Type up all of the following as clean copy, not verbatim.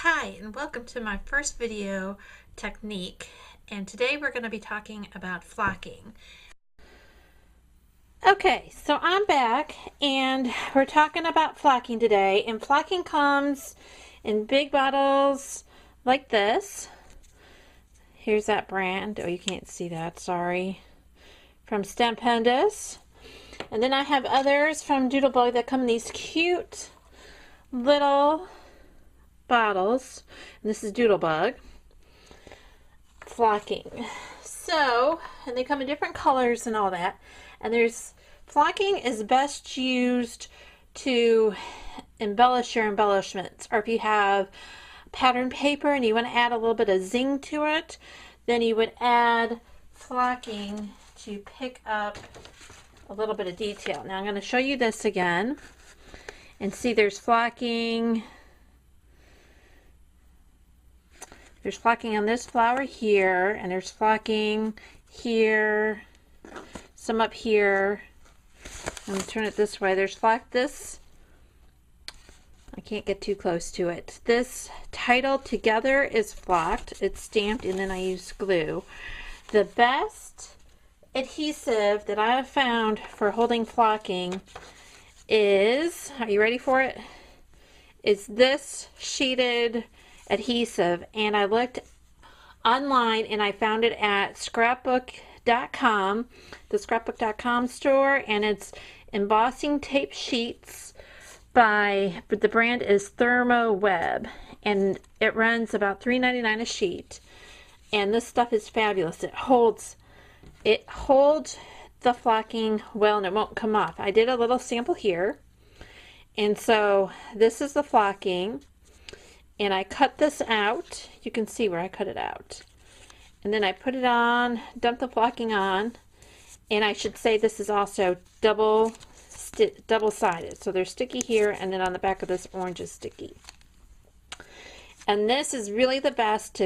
Hi, and welcome to my first video technique, and today we're going to be talking about flocking. Okay, so I'm back and we're talking about flocking today, and flocking comes in big bottles like this. Here's that brand. Oh, you can't see that, sorry. From Stupendous. And then I have others from Doodlebug that come in these cute little bottles. And this is Doodlebug flocking. So, and they come in different colors and all that. And flocking is best used to embellish your embellishments, or if you have pattern paper and you want to add a little bit of zing to it, then you would add flocking to pick up a little bit of detail. Now I'm going to show you this again and see there's flocking on this flower here, and there's flocking here, some up here. I'm going to turn it this way. There's this. I can't get too close to it. This title together is flocked. It's stamped, and then I use glue. The best adhesive that I have found for holding flocking is, are you ready for it? Is this sheeted adhesive, and I looked online and I found it at scrapbook.com, the scrapbook.com store, and it's embossing tape sheets but the brand is Thermo-Web, and it runs about $3.99 a sheet, and this stuff is fabulous. It holds the flocking well, and it won't come off. I did a little sample here, and so this is the flocking, and I cut this out. You can see where I cut it out, and then I put it on, dump the flocking on, and I should say this is also double-sided, so they're sticky here, and then on the back of this orange is sticky. And this is really the best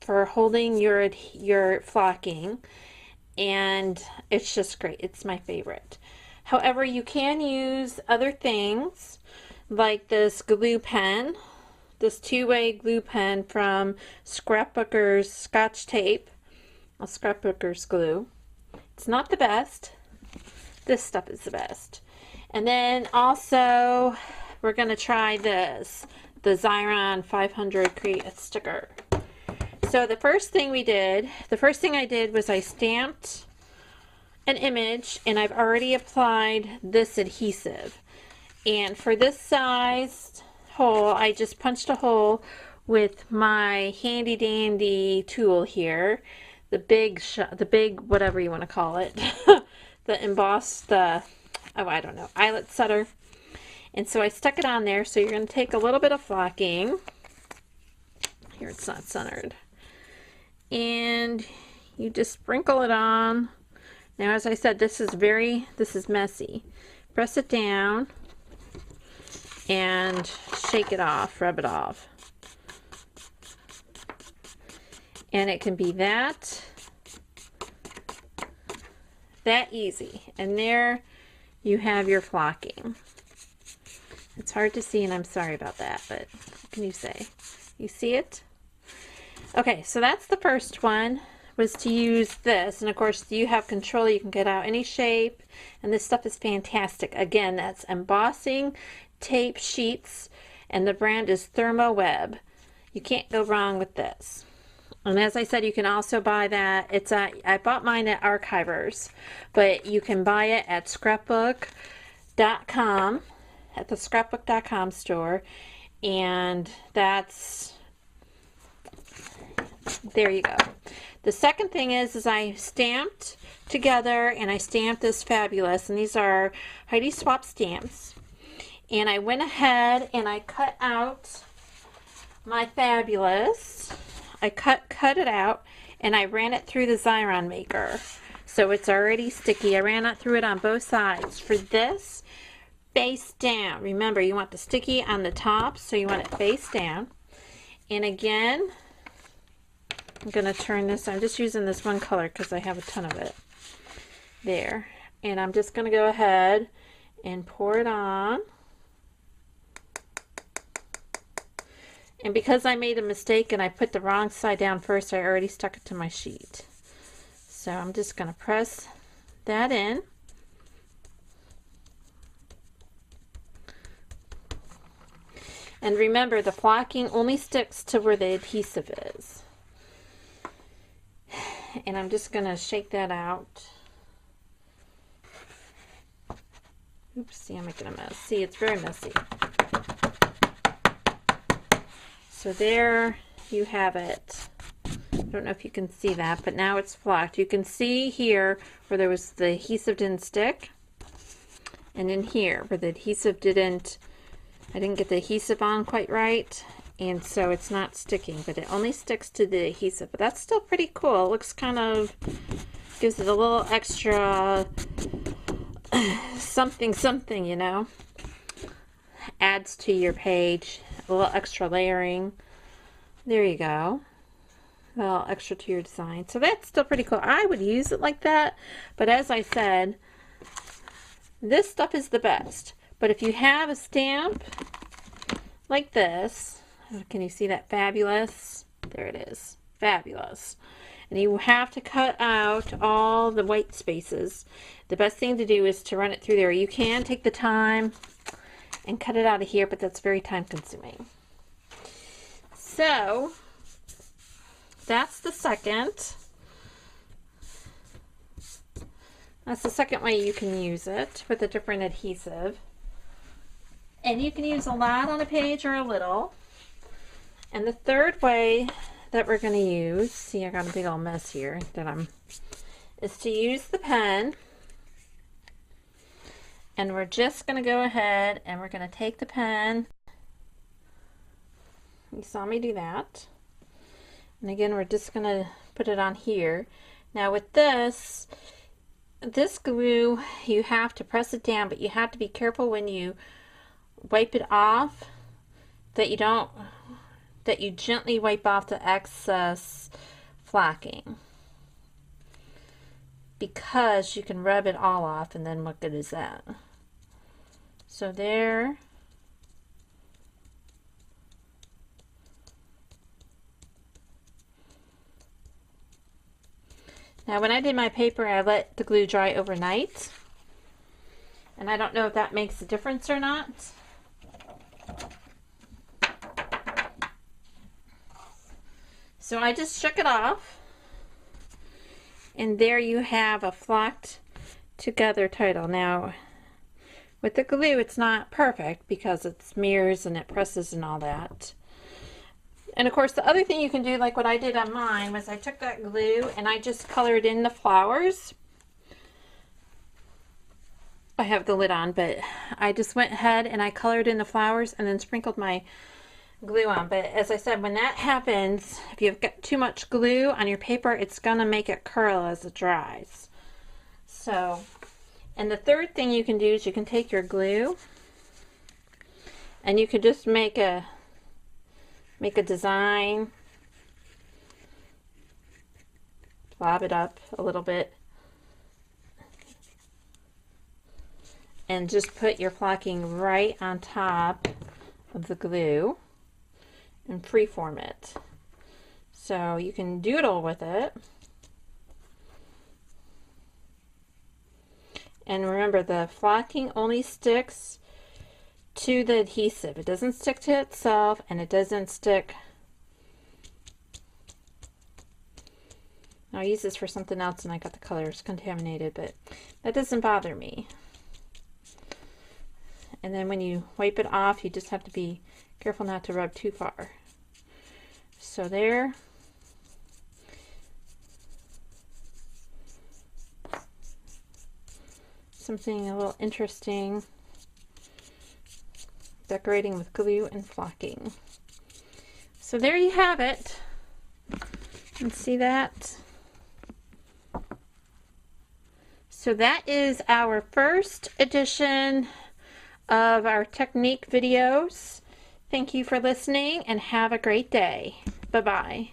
for holding your flocking, and it's just great. It's my favorite. However, you can use other things like this glue pen, this two-way glue pen from Scrapbooker's Scotch Tape, or Scrapbooker's glue. It's not the best. This stuff is the best. And then also, we're going to try this, the Xyron 500 Create a Sticker. So the first thing I did was I stamped an image, and I've already applied this adhesive. And for this size hole, I just punched a hole with my handy dandy tool here, the big whatever you want to call it, I don't know, eyelet setter. And so I stuck it on there. So you're going to take a little bit of flocking. Here, it's not centered. And you just sprinkle it on. Now, as I said, this is messy. Press it down and shake it off, rub it off. And it can be that easy. And there you have your flocking. It's hard to see, and I'm sorry about that, but what can you say? You see it? Okay, so that's the first one, was to use this. And of course, you have control. You can get out any shape, and this stuff is fantastic. Again, that's embossing tape sheets, and the brand is Thermo-Web. You can't go wrong with this. And as I said, you can also buy that. I bought mine at Archivers, but you can buy it at scrapbook.com, at the scrapbook.com store, and there you go. The second thing is I stamped together, and I stamped this fabulous, and these are Heidi Swapp stamps, and I went ahead and I cut out my fabulous. I cut it out, and I ran it through the Xyron maker. So it's already sticky. I ran it through it on both sides. For this, face down. Remember, you want the sticky on the top, so you want it face down. And again, I'm going to turn this. I'm just using this one color because I have a ton of it. There. And I'm just going to go ahead and pour it on. And because I made a mistake and I put the wrong side down first, I already stuck it to my sheet. So I'm just going to press that in. And remember, the flocking only sticks to where the adhesive is. And I'm just going to shake that out. Oops, see, I'm making a mess. See, it's very messy. So there you have it. I don't know if you can see that, but now it's flocked. You can see here where there was the adhesive didn't stick, and in here where the adhesive didn't, I didn't get the adhesive on quite right, and so it's not sticking, but it only sticks to the adhesive. But that's still pretty cool. It looks kind of, gives it a little extra something, you know. Adds to your page, a little extra layering. There you go. A little extra to your design. So that's still pretty cool. I would use it like that, but as I said, this stuff is the best. But if you have a stamp like this, can you see that fabulous? There it is. Fabulous. And you have to cut out all the white spaces. The best thing to do is to run it through there. You can take the time and cut it out of here, but that's very time consuming. So that's the second. That's the second way you can use it with a different adhesive. And you can use a lot on a page or a little. And the third way that we're going to use, see, I got a big old mess here that is to use the pen. And we're just going to go ahead and we're going to take the pen. You saw me do that. And again, we're just going to put it on here. Now with this glue, you have to press it down, but you have to be careful when you wipe it off that you gently wipe off the excess flocking, because you can rub it all off and then what good is that? So there. Now when I did my paper, I let the glue dry overnight, and I don't know if that makes a difference or not. So I just shook it off, and there you have a flocked together title. Now with the glue, it's not perfect because it smears and it presses and all that. And of course, the other thing you can do, like what I did on mine, was I took that glue and I just colored in the flowers. I have the lid on, but I just went ahead and I colored in the flowers and then sprinkled my glue on. But as I said, when that happens, if you've got too much glue on your paper, it's going to make it curl as it dries. So, and the third thing you can do is you can take your glue and you can just make a design, blob it up a little bit, and just put your flocking right on top of the glue and freeform it. So you can doodle with it. And remember, the flocking only sticks to the adhesive. It doesn't stick to itself, and it doesn't stick. I'll use this for something else and I got the colors contaminated, but that doesn't bother me. And then when you wipe it off, you just have to be careful not to rub too far. So there. Something a little interesting. Decorating with glue and flocking. So there you have it. And see that? So that is our first edition of our technique videos. Thank you for listening and have a great day. Bye-bye.